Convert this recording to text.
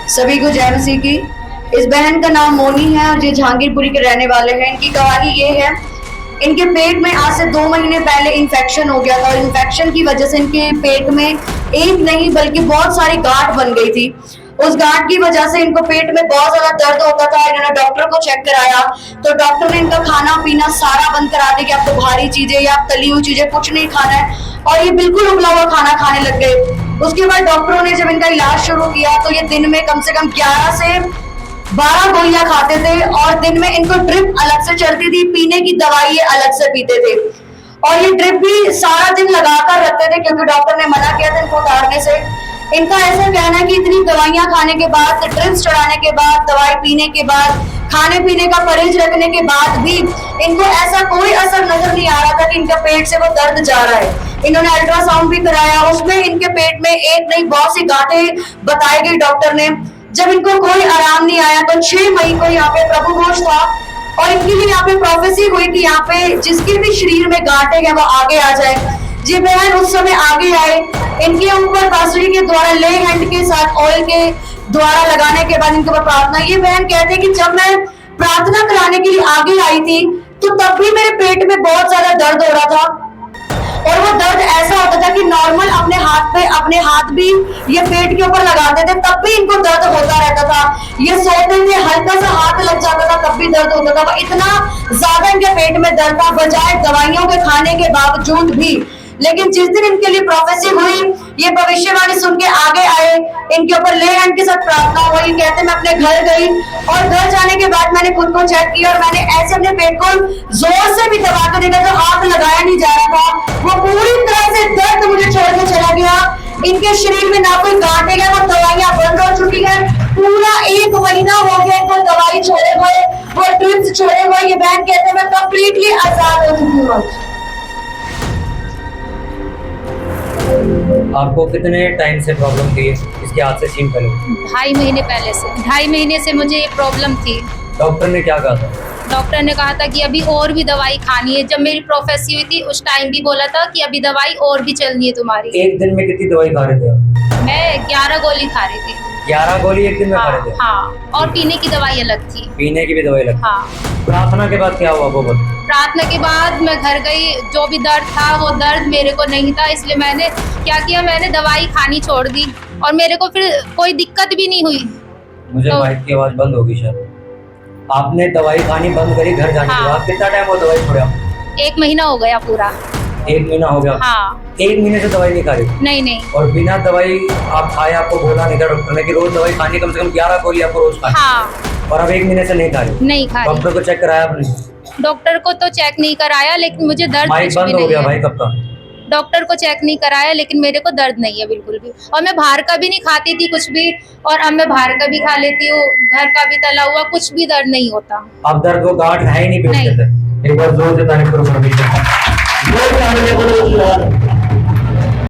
सभी को जय मसीह की। इस बहन का नाम मोनी है और ये जहांगीरपुरी के रहने वाले हैं। इनकी गवाही ये है, इनके पेट में आज से 2 महीने पहले इन्फेक्शन हो गया था और इन्फेक्शन की वजह से इनके पेट में एक नहीं बल्कि बहुत सारी गांठ बन गई थी। उस गांठ की वजह से इनको पेट में बहुत ज्यादा दर्द होता था। इन्होंने डॉक्टर को चेक कराया तो डॉक्टर ने इनका खाना पीना सारा बंद करा दिया कि आपको भारी चीजें या तली हुई चीजें कुछ नहीं खाना है, और ये बिल्कुल उबला हुआ खाना खाने लग गए। उसके बाद डॉक्टरों ने जब इनका इलाज शुरू किया तो ये दिन में कम से कम 11 से 12 गोलियां खाते थे और दिन में इनको ड्रिप अलग से चलती थी, पीने की दवाई ये अलग से पीते थे और ये ड्रिप भी सारा दिन लगाकर रखते थे क्योंकि डॉक्टर ने मना किया था इनको उतारने से। इनका ऐसा कहना है कि इतनी दवाइयां खाने के बाद, ड्रिप्स चढ़ाने के बाद, दवाई पीने के बाद, खाने पीने का परहेज रखने के बाद भी इनको ऐसा कोई असर नजर नहीं आ रहा था कि इनका पेट से वो दर्द जा रहा है। इन्होंने अल्ट्रासाउंड भी कराया, उसमें इनके पेट में एक नहीं बहुत सी गांठें बताई गई डॉक्टर ने। जब इनको कोई आराम नहीं आया तो 6 मई को यहाँ पे प्रभु भोज था और इनके लिए यहाँ पे प्रोफेसी हुई कि यहाँ पे जिसके भी शरीर में गांठें हैं वो आगे आ जाए। जी बहन उस समय आगे आए, इनके ऊपर बांसुरी के द्वारा ले हैंड के साथ ऑयल के द्वारा लगाने के बाद इनके ऊपर प्रार्थना। ये बहन कहते हैं कि जब मैं प्रार्थना कराने के लिए आगे आई थी तो तब भी मेरे पेट में बहुत ज्यादा दर्द हो रहा था और वो दर्द ऐसा होता था कि नॉर्मल अपने हाथ भी ये पेट के ऊपर लगाते थे तब भी इनको दर्द होता रहता था। ये सोते थे हल्का सा हाथ लग जाता था तब भी दर्द होता था। इतना ज्यादा इनके पेट में दर्द था बजाय दवाइयों के खाने के बावजूद भी। लेकिन जिस दिन इनके लिए प्रोफेसी हुई, ये भविष्यवाणी सुन के आगे आए, इनके ऊपर ले हैंड के साथ प्रार्थना हुई। कहते मैं अपने घर गई और घर जाने के बाद मैंने खुद को चेक किया और मैंने ऐसे अपने पेट को जोर से भी दबा कर देखा तो हाथ लगाया नहीं जा रहा था। वो पूरी तरह से दर्द मुझे छोड़ के चला गया। इनके शरीर में ना कोई गांठें हैं, वो दवाइयां बंद हो चुकी है। पूरा 1 महीना हो गया इनको दवाई छोड़े हुए, वो ड्रिप्स छोड़े हुए। ये बहन कहते मैं कंप्लीटली आजाद हो चुकी हूँ। आपको कितने टाइम से प्रॉब्लम थी इसके आज से 3 पहले? 2.5 महीने पहले से, 2.5 महीने से मुझे ये प्रॉब्लम थी। डॉक्टर ने क्या कहा था? डॉक्टर ने कहा था कि अभी और भी दवाई खानी है। जब मेरी प्रोफेसी हुई थी उस टाइम भी बोला था कि अभी दवाई और भी चलनी है तुम्हारी। एक दिन में कितनी दवाई खा रहे थे आप? मैं 11 गोली खा रही थी। 11 गोली एक दिन में खा रहे थे? हाँ, और पीने की दवाई अलग थी। पीने की भी दवाई अलग? हाँ। प्रार्थना के बाद क्या हुआ वो बताओ? प्रार्थना के बाद मैं घर गई, जो भी दर्द था वो दर्द मेरे को नहीं था, इसलिए मैंने क्या किया, मैंने दवाई खानी छोड़ दी और मेरे को फिर कोई दिक्कत भी नहीं हुई। मुझे माइक की आवाज बंद होगी शायद। आपने दवाई खानी बंद करी घर जाने के बाद? कितना टाइम वो दवाई छोड़ा? 1 महीना हो गया पूरा। 1 महीना हो गया? हाँ। 1 महीने से दवाई नहीं खा रही? नहीं। और बिना दवाई आप खाए, आपको बोला नहीं था डॉक्टर ने कि रोज दवाई खानी, कम से कम 11 गोली आपको रोज खानी? हाँ। और अब 1 महीने से नहीं खा रही? नहीं खा रही। डॉक्टर को चेक कराया आपने? डॉक्टर को तो चेक नहीं कराया लेकिन मुझे दर्द माइक बंद हो गया भाई कब का? डॉक्टर को चेक नहीं कराया लेकिन मेरे को दर्द नहीं है बिल्कुल भी। और मैं बाहर का भी नहीं खाती थी कुछ भी, और अब मैं बाहर का भी खा लेती हूँ, घर का भी तला हुआ, कुछ भी दर्द नहीं होता। अब दर्द वो गांठ है ही नहीं पेट के अंदर। एक बार जोर से तारीफ करो।